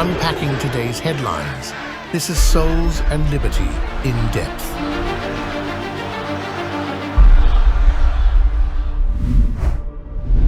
unpacking today's headlines. This is Souls and Liberty in Depth.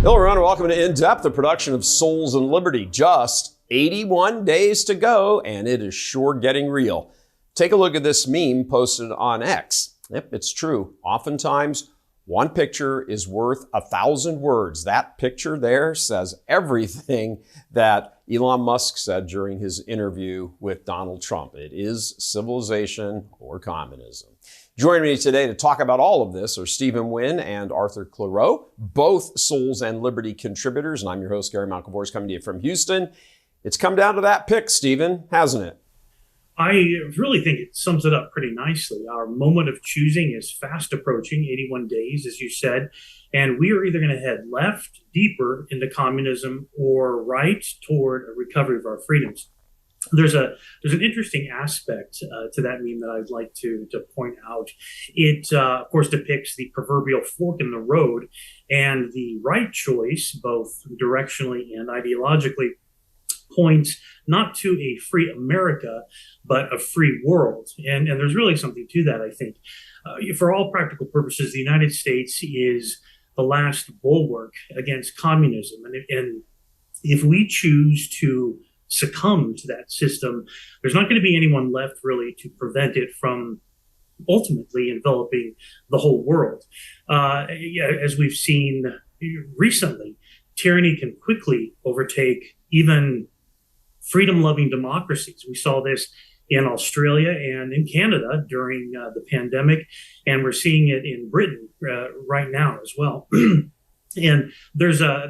Hello everyone, welcome to In Depth, a production of Souls and Liberty. Just 81 days to go, and it is sure getting real. Take a look at this meme posted on X. Yep, it's true. Oftentimes, one picture is worth 1,000 words. That picture there says everything that Elon Musk said during his interview with Donald Trump. It is civilization or communism. Joining me today to talk about all of this are Stephen Wynn and Arthur Clareau, both Souls and Liberty contributors. And I'm your host, Gary Malcolm, coming to you from Houston. It's come down to that pick, Stephen, hasn't it? I really think it sums it up pretty nicely. Our moment of choosing is fast approaching, 81 days, as you said, and we are either going to head left, deeper into communism, or right toward a recovery of our freedoms. There's an interesting aspect to that meme that I'd like to point out. It, of course, depicts the proverbial fork in the road, and the right choice, both directionally and ideologically, points not to a free America, but a free world. And there's really something to that, I think. For all practical purposes, the United States is the last bulwark against communism. And if we choose to succumb to that system, there's not going to be anyone left really to prevent it from ultimately enveloping the whole world. As we've seen recently, tyranny can quickly overtake even freedom-loving democracies. We saw this in Australia and in Canada during the pandemic, and we're seeing it in Britain right now as well. And there's a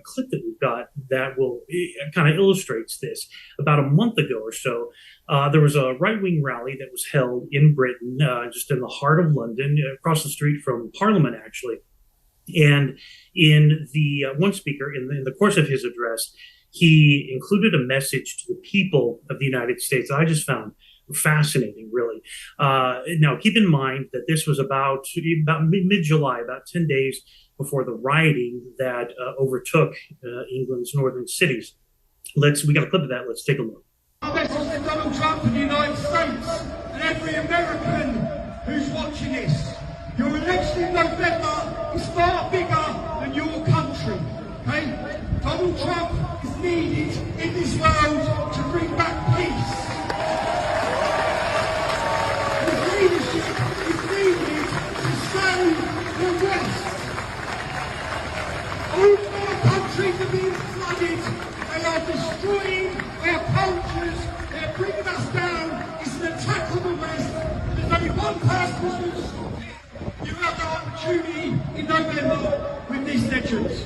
clip that we've got that kind of illustrates this. About a month ago or so, there was a right-wing rally that was held in Britain, just in the heart of London, across the street from Parliament, actually. And in the one speaker, in the course of his address, he included a message to the people of the United States that I just found fascinating, really. Now, keep in mind that this was about mid-July, about 10 days before the rioting that overtook England's northern cities. We got a clip of that. Let's take a look. Our message to Donald Trump and the United States and every American who's watching this. Your election in November is far bigger than your country, okay? Donald Trump is needed in this world to bring back peace. His leadership is needed to save the West. All our countries are being flooded. They are destroying our cultures. They're bringing us down. It's an attack on the West. There's only one person who's stop it. You have the opportunity in November with these elections.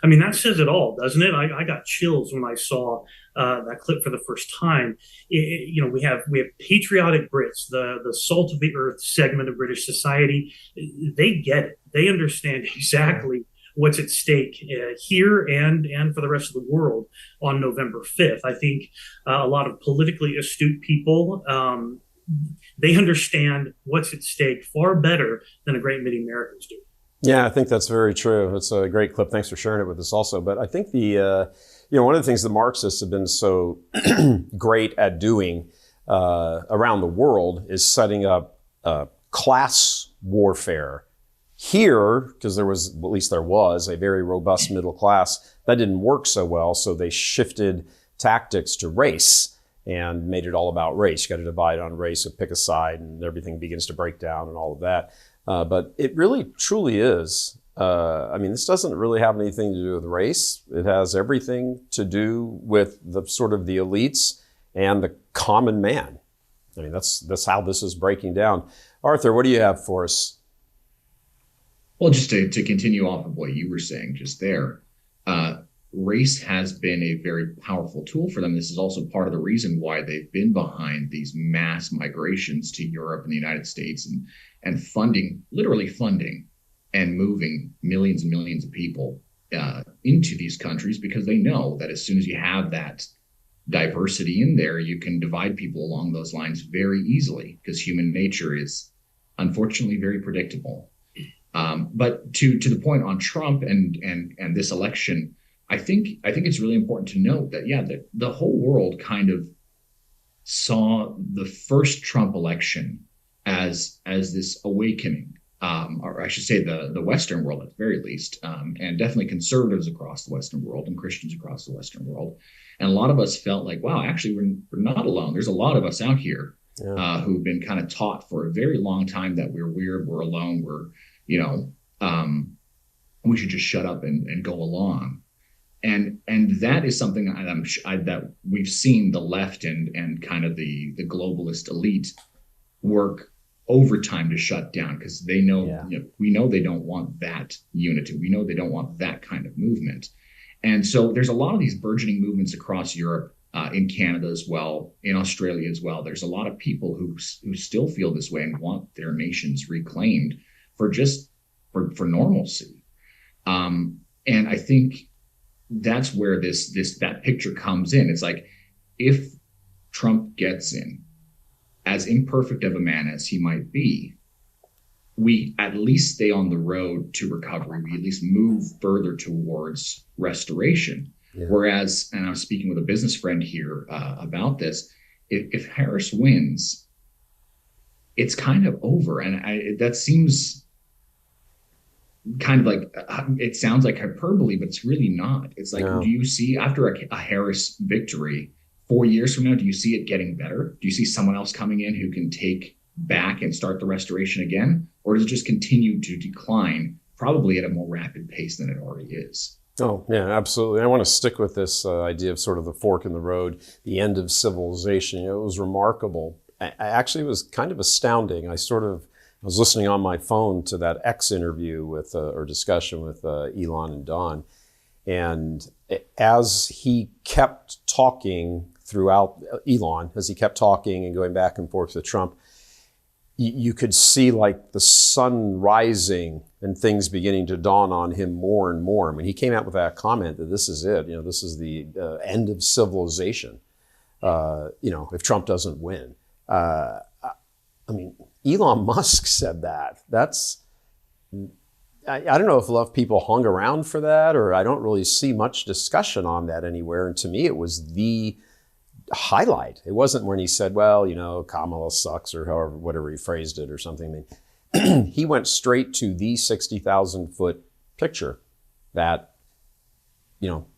I mean, that says it all, doesn't it? I got chills when I saw that clip for the first time. We have patriotic Brits, the salt of the earth segment of British society. They get it. They understand exactly what's at stake here and for the rest of the world on November 5th. I think a lot of politically astute people, they understand what's at stake far better than a great many Americans do. Yeah, I think that's very true. It's a great clip. Thanks for sharing it with us also. But I think one of the things the Marxists have been so great at doing around the world is setting up class warfare. Here, because there was a very robust middle class, that didn't work so well. So they shifted tactics to race and made it all about race. You got to divide on race, so pick a side, and everything begins to break down and all of that. But it really, truly is. This doesn't really have anything to do with race. It has everything to do with the sort of the elites and the common man. I mean, that's how this is breaking down. Arthur, what do you have for us? Well, just to continue off of what you were saying just there, race has been a very powerful tool for them. This is also part of the reason why they've been behind these mass migrations to Europe and the United States and literally funding and moving millions and millions of people into these countries, because they know that as soon as you have that diversity in there, you can divide people along those lines very easily, because human nature is unfortunately very predictable. But to the point on Trump and this election, I think it's really important to note that the whole world kind of saw the first Trump election as this awakening, or I should say the Western world at the very least, and definitely conservatives across the Western world and Christians across the Western world. And a lot of us felt like, wow, actually, we're not alone. There's a lot of us out here who've been kind of taught for a very long time that we're weird, we're alone, we should just shut up and go along. And that is something that we've seen the left and kind of the globalist elite work overtime to shut down, because they know, we know they don't want that unity. We know they don't want that kind of movement. And so there's a lot of these burgeoning movements across Europe, in Canada as well, in Australia as well. There's a lot of people who still feel this way and want their nations reclaimed for normalcy. And I think that's where that picture comes in. It's like, if Trump gets in, as imperfect of a man as he might be, we at least stay on the road to recovery. We at least move further towards restoration. Yeah. Whereas, and I was speaking with a business friend here about this, if Harris wins, it's kind of over. And that seems kind of like, it sounds like hyperbole, but it's really not. It's like, do you see, after a Harris victory, 4 years from now, do you see it getting better? Do you see someone else coming in who can take back and start the restoration again? Or does it just continue to decline, probably at a more rapid pace than it already is? Oh, yeah, absolutely. I want to stick with this idea of sort of the fork in the road, the end of civilization. It was remarkable. Actually, it was kind of astounding. I was listening on my phone to that X interview or discussion with Elon and Don. And as he kept talking throughout, Elon, as he kept talking and going back and forth with Trump, you could see like the sun rising and things beginning to dawn on him more and more. I mean, he came out with that comment that this is it, this is the end of civilization, if Trump doesn't win. I mean, Elon Musk said that. I don't know if enough people hung around for that, or I don't really see much discussion on that anywhere. And to me, it was the highlight. It wasn't when he said, well, Kamala sucks, or whatever he phrased it or something. I mean, he went straight to the 60,000 foot picture that,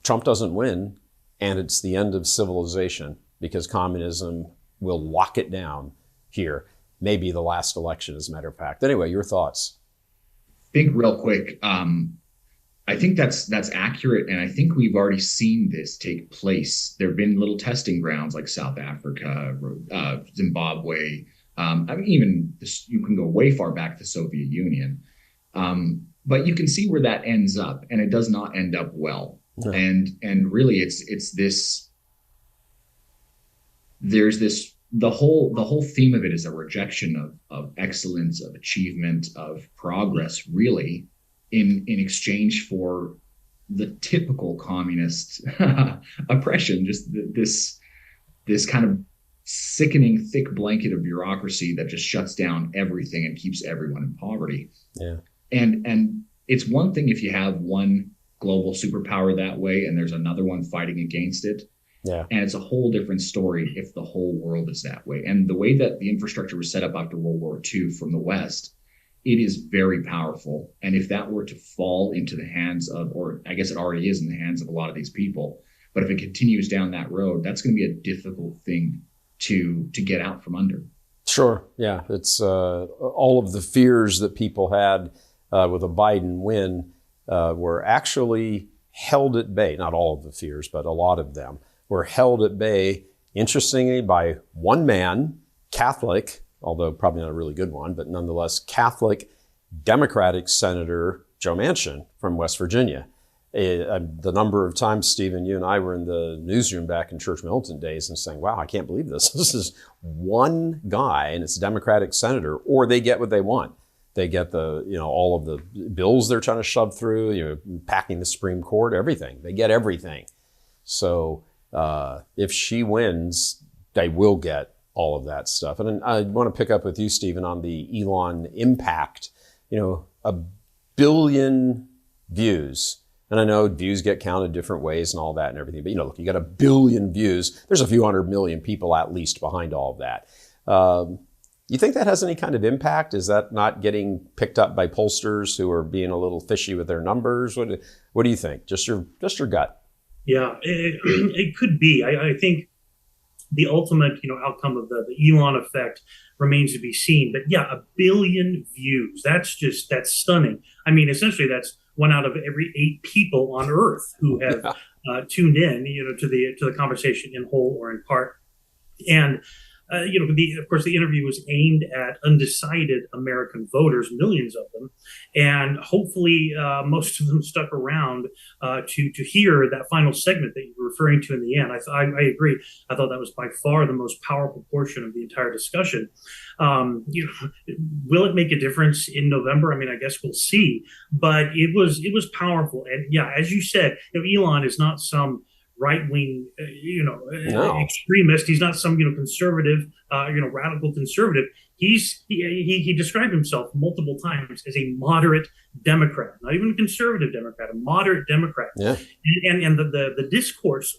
Trump doesn't win and it's the end of civilization because communism will lock it down here. Maybe the last election, as a matter of fact. Anyway, your thoughts? Think real quick. I think that's accurate, and I think we've already seen this take place. There have been little testing grounds like South Africa, Zimbabwe. Even you can go way far back to the Soviet Union, but you can see where that ends up, and it does not end up well. No. And really, it's this. There's this. The whole theme of it is a rejection of excellence, of achievement, of progress, really, in exchange for the typical communist oppression, just this kind of sickening thick blanket of bureaucracy that just shuts down everything and keeps everyone in poverty. Yeah. And it's one thing if you have one global superpower that way and there's another one fighting against it. Yeah. And it's a whole different story if the whole world is that way. And the way that the infrastructure was set up after World War II from the West, it is very powerful. And if that were to fall into the hands of, or I guess it already is in the hands of a lot of these people, but if it continues down that road, that's going to be a difficult thing to get out from under. Sure. Yeah. It's all of the fears that people had with a Biden win were actually held at bay. Not all of the fears, but a lot of them were held at bay, interestingly, by one man, Catholic, although probably not a really good one, but nonetheless, Catholic Democratic Senator Joe Manchin from West Virginia. The number of times, Stephen, you and I were in the newsroom back in Church Militant days and saying, wow, I can't believe this. This is one guy and it's a Democratic senator, or they get what they want. They get all of the bills they're trying to shove through, packing the Supreme Court, everything. They get everything. So if she wins, they will get all of that stuff. And I want to pick up with you, Stephen, on the Elon impact. A billion views. And I know views get counted different ways and all that and everything, but look, you got 1 billion views. There's a few 100 million people at least behind all of that. You think that has any kind of impact? Is that not getting picked up by pollsters who are being a little fishy with their numbers? What do you think? Just your gut. Yeah, it could be. I think the ultimate, outcome of the Elon effect remains to be seen. But yeah, 1 billion views. That's stunning. I mean, essentially, that's 1 out of every 8 people on Earth who have tuned in, to the conversation in whole or in part. And of course, the interview was aimed at undecided American voters, millions of them, and hopefully most of them stuck around to hear that final segment that you were referring to in the end. I agree. I thought that was by far the most powerful portion of the entire discussion. Will it make a difference in November? I mean, I guess we'll see. But it was powerful, and yeah, as you said, Elon is not some right-wing, extremist. He's not some, conservative, radical conservative. He described himself multiple times as a moderate Democrat, not even a conservative Democrat, a moderate Democrat. Yeah. And the discourse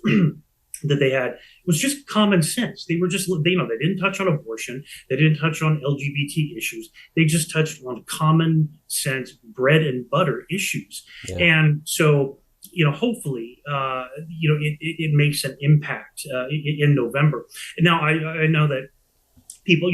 that they had was just common sense. They were just, they didn't touch on abortion. They didn't touch on LGBT issues. They just touched on common sense, bread and butter issues. Yeah. And so, hopefully, it makes an impact in November. And now I know that people,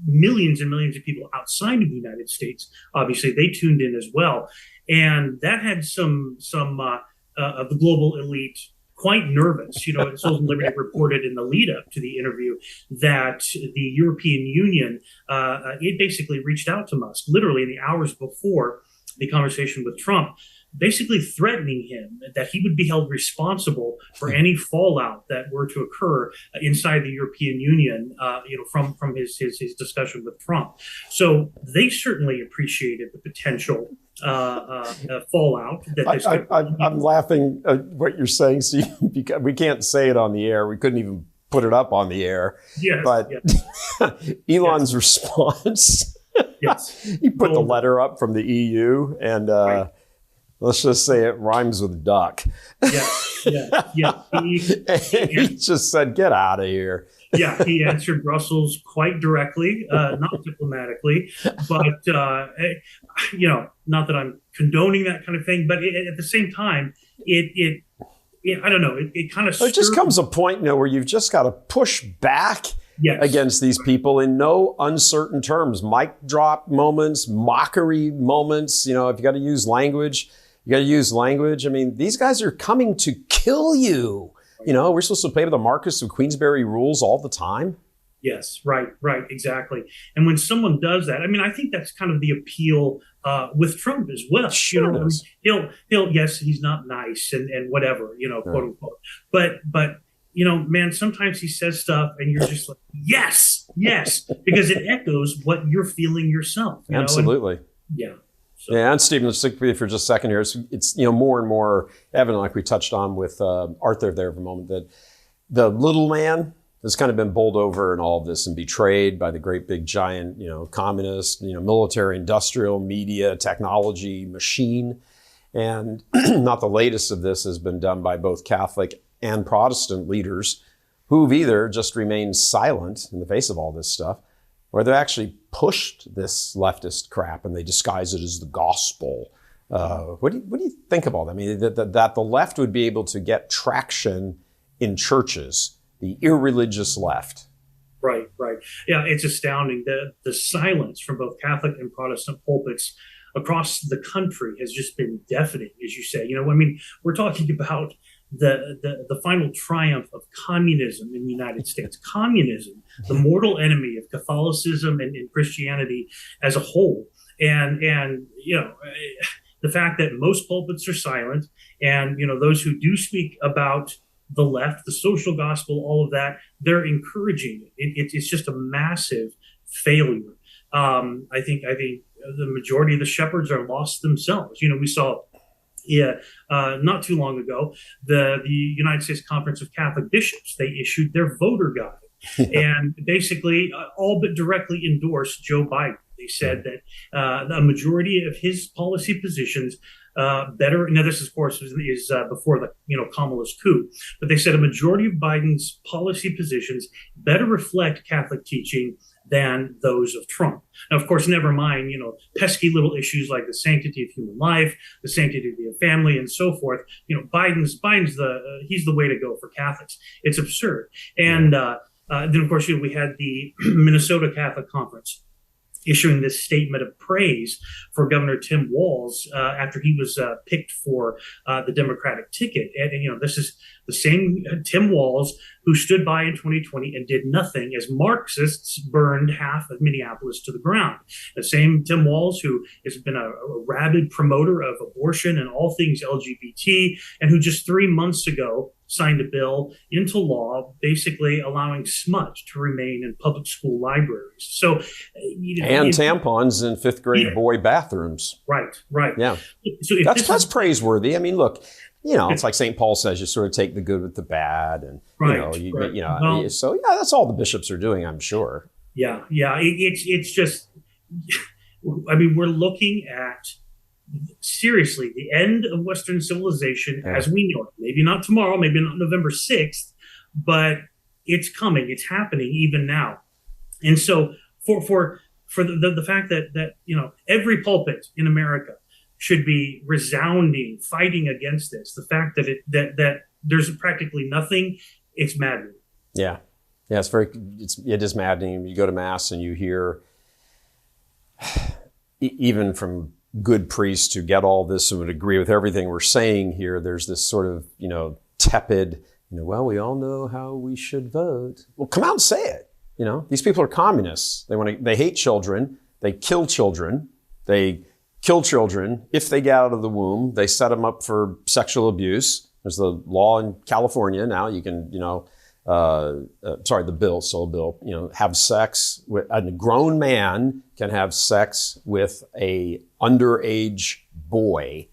millions and millions of people outside of the United States, obviously they tuned in as well, and that had some of the global elite quite nervous. Souls and Liberty reported in the lead up to the interview that the European Union, it basically reached out to Musk literally in the hours before the conversation with Trump, basically threatening him that he would be held responsible for any fallout that were to occur inside the European Union, from his discussion with Trump. So they certainly appreciated the potential fallout. I'm laughing at what you're saying, Steve, because we can't say it on the air. We couldn't even put it up on the air. Yes, but yes. Elon's response, yes. He put the letter up from the EU and right. Let's just say it rhymes with duck. Yeah. He just said, get out of here. Yeah, he answered Brussels quite directly, not diplomatically, but, not that I'm condoning that kind of thing, but at the same time, it I don't know, it kind of... There just comes a point now where you've just got to push back against these people in no uncertain terms. Mic drop moments, mockery moments, if you got to use language, you got to use language. I mean, these guys are coming to kill you. We're supposed to play by the Marquess of Queensberry rules all the time. Yes, right, exactly. And when someone does that, I mean, I think that's kind of the appeal with Trump as well. Sure he'll yes, he's not nice and whatever, quote unquote. But man, sometimes he says stuff and you're just like, yes, because it echoes what you're feeling yourself. Absolutely. So. Yeah, and Stephen, let's stick with you for just a second here. It's more and more evident, like we touched on with Arthur there for a moment, that the little man has kind of been bowled over in all of this and betrayed by the great big giant, communist, military, industrial, media, technology machine. And not the latest of this has been done by both Catholic and Protestant leaders who've either just remained silent in the face of all this stuff, or they actually pushed this leftist crap and they disguise it as the gospel. What do you think of all that? I mean, that the left would be able to get traction in churches, the irreligious left. Right. Yeah, it's astounding. The silence from both Catholic and Protestant pulpits across the country has just been deafening, as you say. We're talking about the final triumph of communism in the United States. Communism, the mortal enemy of Catholicism and Christianity as a whole. And the fact that most pulpits are silent, and those who do speak about the left, the social gospel, all of that, they're encouraging it. It's just a massive failure. I think the majority of the shepherds are lost themselves. We saw not too long ago, the United States Conference of Catholic Bishops, they issued their voter guide and basically all but directly endorsed Joe Biden. They said that the majority of his policy positions better. Now, this, of course, is before the Kamala's coup, but they said a majority of Biden's policy positions better reflect Catholic teaching than those of Trump. Now, of course, never mind, pesky little issues like the sanctity of human life, the sanctity of the family, and so forth. Biden's he's the way to go for Catholics. It's absurd. And then, of course, we had the Minnesota Catholic Conference issuing this statement of praise for Governor Tim Walz after he was picked for the Democratic ticket. And this is the same Tim Walz who stood by in 2020 and did nothing as Marxists burned half of Minneapolis to the ground. The same Tim Walz who has been a rabid promoter of abortion and all things LGBT, and who just 3 months ago signed a bill into law basically allowing smut to remain in public school libraries. So, and tampons in fifth grade boy bathrooms. Right. Yeah. So that's praiseworthy. I mean, look, it's like St. Paul says, you sort of take the good with the bad, and Well, so that's all the bishops are doing, I'm sure. Yeah. It's just, I mean, we're looking at seriously the end of Western civilization as we know it. Maybe not tomorrow, maybe not November 6th, but it's coming. It's happening even now. And so for the fact that every pulpit in America should be resounding, fighting against this, the fact that there's practically nothing, it's maddening. Yeah, it is maddening. You go to Mass and you hear, even from good priests who get all this and would agree with everything we're saying here, there's this sort of, tepid, well, we all know how we should vote. Well, come out and say it. These people are communists. They hate children. They kill children. They kill children if they get out of the womb. They set them up for sexual abuse. There's the law in California now. You can, the bill, have sex with a grown man can have sex with a underage boy,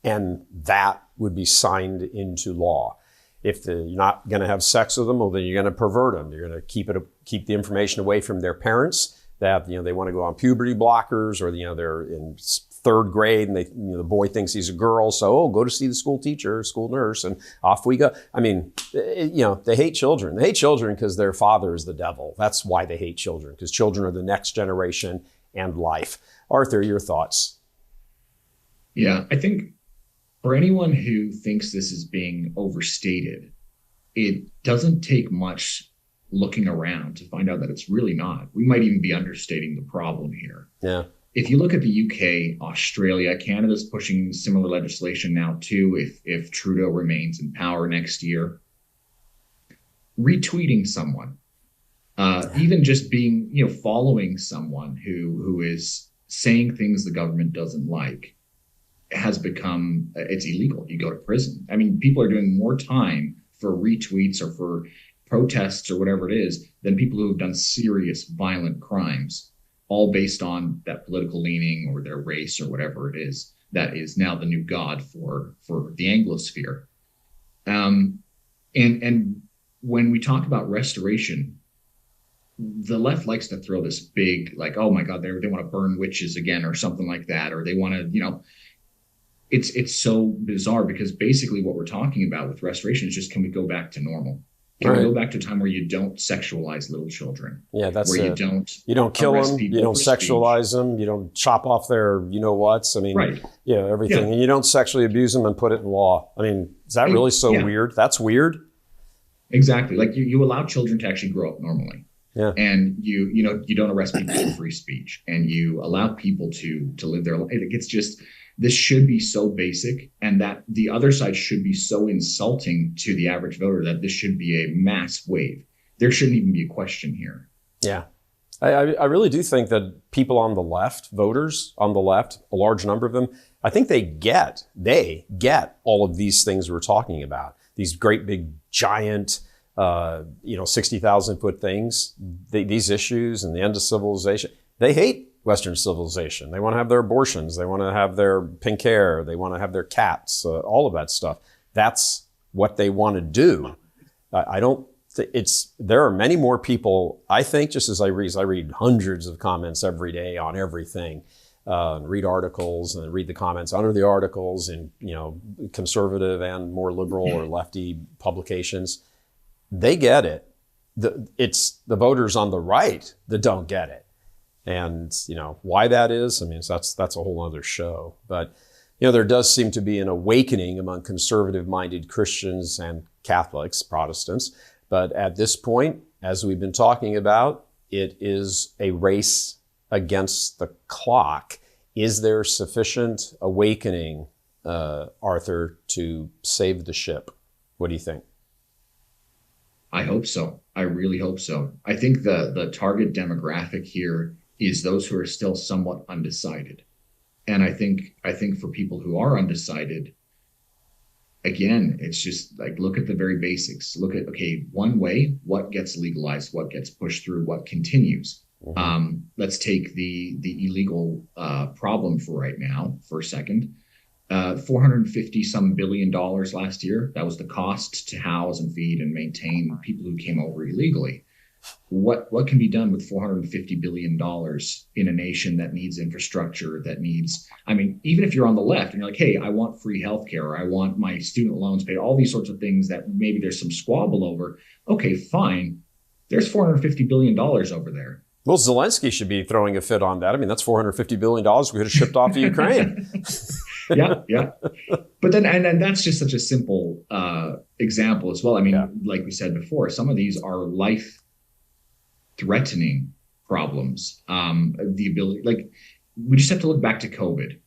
and that would be signed into law. If you're not going to have sex with them, well, then you're going to pervert them. You're going to keep the information away from their parents. That they want to go on puberty blockers, or they're in third grade and the boy thinks he's a girl, so go to see the school teacher, school nurse, and off we go. I mean, they hate children. They hate children because their father is the devil. That's why they hate children, because children are the next generation and life. Arthur, your thoughts? Yeah, I think for anyone who thinks this is being overstated, it doesn't take much looking around to find out that it's really not. We might even be understating the problem here. Yeah. If you look at the UK, Australia, Canada's pushing similar legislation now too, if Trudeau remains in power next year. Retweeting someone, even just being, following someone who is saying things the government doesn't like, has become, it's illegal. You go to prison. I mean, people are doing more time for retweets or for protests or whatever it is than people who have done serious violent crimes, all based on that political leaning or their race or whatever it is that is now the new god for the Anglosphere. And when we talk about restoration, the left likes to throw this big, like, oh my God, they want to burn witches again or something like that, or they want to, it's so bizarre, because basically what we're talking about with restoration is just, can we go back to normal? Can we go back to a time where you don't sexualize little children? Yeah, that's where you don't kill them, you don't sexualize them, you don't chop off their whats. I mean, everything, and you don't sexually abuse them and put it in law. I mean, is that really so weird? That's weird. Exactly. Like you allow children to actually grow up normally. Yeah. And you don't arrest people for free speech, and you allow people to live their life. It's just, this should be so basic, and that the other side should be so insulting to the average voter that this should be a mass wave. There shouldn't even be a question here. Yeah. I really do think that people on the left, voters on the left, a large number of them, I think they get all of these things we're talking about. These great big giant 60,000 foot things, these issues and the end of civilization. They hate Western civilization. They want to have their abortions. They want to have their pink hair. They want to have their cats, all of that stuff. That's what they want to do. I don't there are many more people, I think, just as I read hundreds of comments every day on everything, read articles and read the comments under the articles in, conservative and more liberal or lefty publications. They get it. It's the voters on the right that don't get it. And, why that is, that's a whole other show. But, there does seem to be an awakening among conservative-minded Christians and Catholics, Protestants. But at this point, as we've been talking about, it is a race against the clock. Is there sufficient awakening, Arthur, to save the ship? What do you think? I hope so. I really hope so. I think the target demographic here is those who are still somewhat undecided. And I think for people who are undecided, again, it's just like, look at the very basics. Look at, okay, one way, what gets legalized, what gets pushed through, what continues. Mm-hmm. Let's take the illegal problem for right now for a second. $450 billion last year. That was the cost to house and feed and maintain people who came over illegally. What can be done with $450 billion in a nation that needs infrastructure, that needs, even if you're on the left and you're like, hey, I want free healthcare, or I want my student loans paid, all these sorts of things that maybe there's some squabble over. Okay, fine. There's $450 billion over there. Well, Zelensky should be throwing a fit on that. That's $450 billion we could have shipped off to Ukraine. Yeah. But then, and that's just such a simple example as well. Like we said before, some of these are life-threatening problems. The ability, we just have to look back to COVID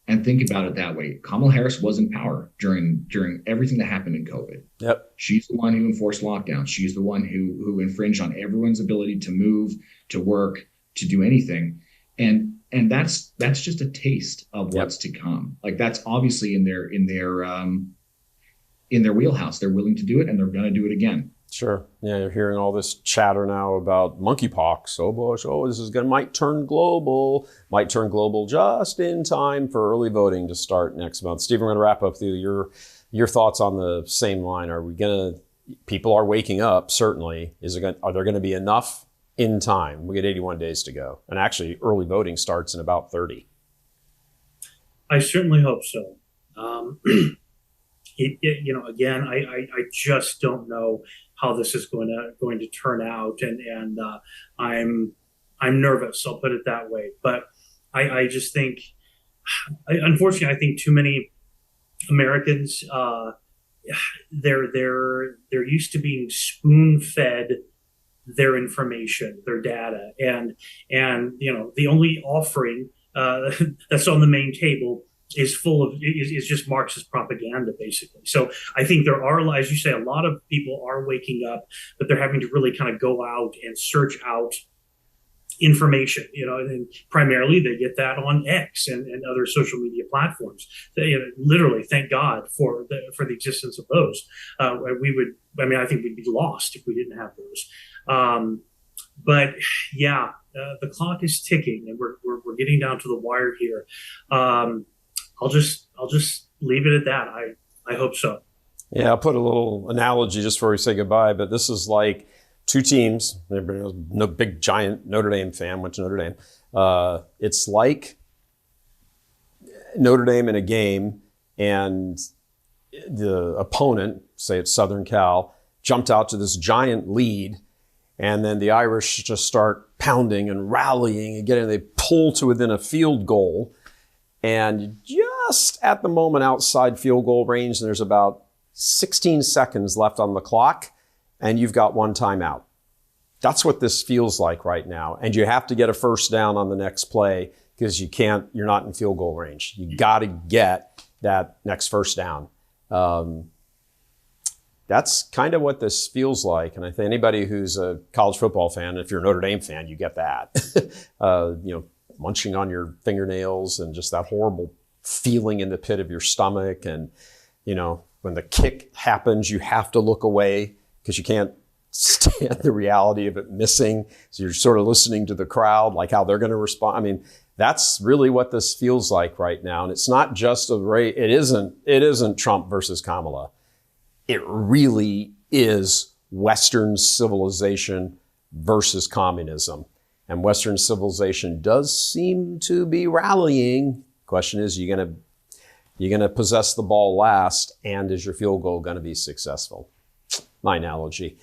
and think about it that way. Kamala Harris was in power during everything that happened in COVID. Yep. She's the one who enforced lockdowns. She's the one who infringed on everyone's ability to move, to work, to do anything. And that's just a taste of what's to come. That's obviously in their wheelhouse. They're willing to do it, and they're going to do it again. Sure. Yeah, you're hearing all this chatter now about monkeypox. Oh, boy, this is might turn global just in time for early voting to start next month. Steve, we're going to wrap up with you. Your thoughts on the same line. People are waking up, certainly. Are there going to be enough in time? We get 81 days to go. And actually, early voting starts in about 30. I certainly hope so. Again, I just don't know how this is going to turn out, and I'm nervous. I'll put it that way. But I just think, unfortunately, I think too many Americans they're used to being spoon-fed their information, their data, and the only offering that's on the main table is just Marxist propaganda, basically. So I think there are, as you say, a lot of people are waking up, but they're having to really kind of go out and search out information, and primarily they get that on X and other social media platforms. Literally, thank God for the existence of those. I think we'd be lost if we didn't have those. But yeah, the clock is ticking, and we're getting down to the wire here. I'll just leave it at that. I hope so. Yeah, I'll put a little analogy just before we say goodbye, but this is like two teams. Everybody knows, no big giant Notre Dame fan, went to Notre Dame. It's like Notre Dame in a game, and the opponent, say it's Southern Cal, jumped out to this giant lead, and then the Irish just start pounding and rallying and they pull to within a field goal. And just at the moment outside field goal range, there's about 16 seconds left on the clock, and you've got one timeout. That's what this feels like right now. And you have to get a first down on the next play because you're not in field goal range. You got to get that next first down. That's kind of what this feels like. And I think anybody who's a college football fan, if you're a Notre Dame fan, you get that. Munching on your fingernails and just that horrible feeling in the pit of your stomach. And, when the kick happens, you have to look away because you can't stand the reality of it missing. So you're sort of listening to the crowd, like how they're going to respond. That's really what this feels like right now. And it's not just a race. It isn't Trump versus Kamala. It really is Western civilization versus communism. And Western civilization does seem to be rallying. Question is, you're going to possess the ball last, and is your field goal going to be successful? My analogy.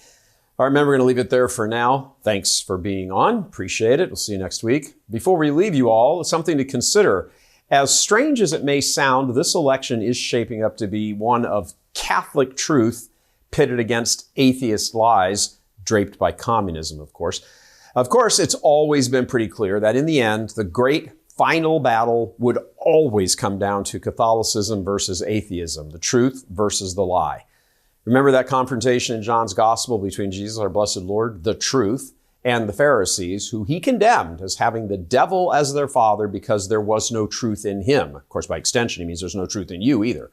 All right, remember, we're going to leave it there for now. Thanks for being on. Appreciate it. We'll see you next week. Before we leave you all, something to consider. As strange as it may sound, this election is shaping up to be one of Catholic truth pitted against atheist lies, draped by communism, of course. Of course, it's always been pretty clear that in the end, the great final battle would always come down to Catholicism versus atheism, the truth versus the lie. Remember that confrontation in John's Gospel between Jesus, our blessed Lord, the truth, and the Pharisees, who he condemned as having the devil as their father because there was no truth in him. Of course, by extension, he means there's no truth in you either.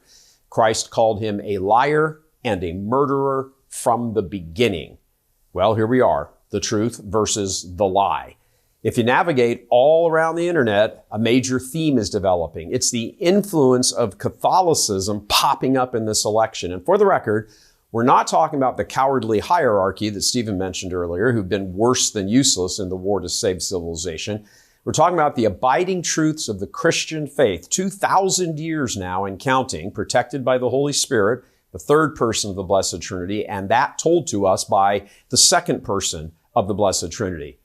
Christ called him a liar and a murderer from the beginning. Well, here we are, the truth versus the lie. If you navigate all around the internet, a major theme is developing. It's the influence of Catholicism popping up in this election. And for the record, we're not talking about the cowardly hierarchy that Stephen mentioned earlier, who've been worse than useless in the war to save civilization. We're talking about the abiding truths of the Christian faith, 2,000 years now and counting, protected by the Holy Spirit, the third person of the Blessed Trinity, and that told to us by the second person of the Blessed Trinity.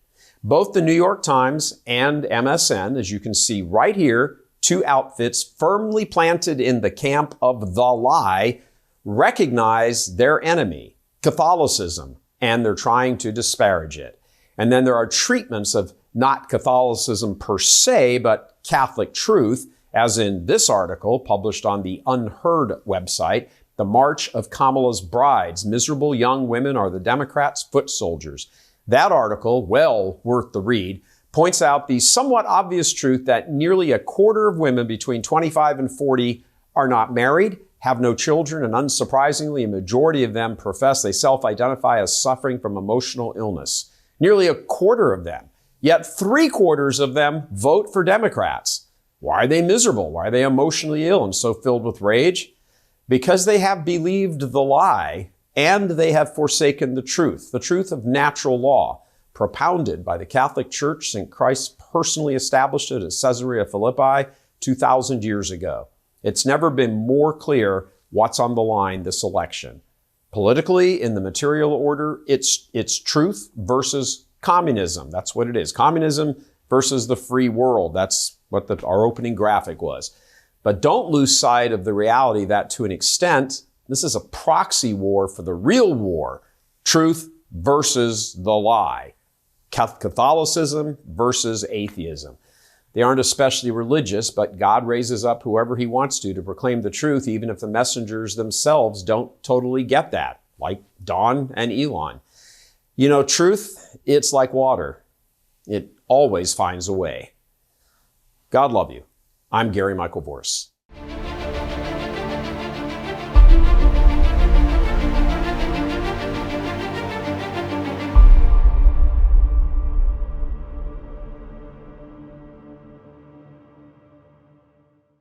Both the New York Times and MSN, as you can see right here, two outfits firmly planted in the camp of the lie, recognize their enemy, Catholicism, and they're trying to disparage it. And then there are treatments of not Catholicism per se, but Catholic truth, as in this article published on the Unheard website, The March of Kamala's Brides. Miserable young women are the Democrats' foot soldiers. That article, well worth the read, points out the somewhat obvious truth that nearly a quarter of women between 25 and 40 are not married, have no children, and unsurprisingly, a majority of them profess they self-identify as suffering from emotional illness. Nearly a quarter of them. Yet 3/4 of them vote for Democrats. Why are they miserable? Why are they emotionally ill and so filled with rage? Because they have believed the lie and they have forsaken the truth of natural law, propounded by the Catholic Church since Christ personally established it at Caesarea Philippi 2,000 years ago. It's never been more clear what's on the line this election. Politically, in the material order, it's truth versus communism. That's what it is. Communism versus the free world. That's what our opening graphic was. But don't lose sight of the reality that to an extent, this is a proxy war for the real war. Truth versus the lie. Catholicism versus atheism. They aren't especially religious, but God raises up whoever he wants to proclaim the truth, even if the messengers themselves don't totally get that, like Don and Elon. You know, truth, it's like water. It always finds a way. God love you. I'm Gary Michael Boris.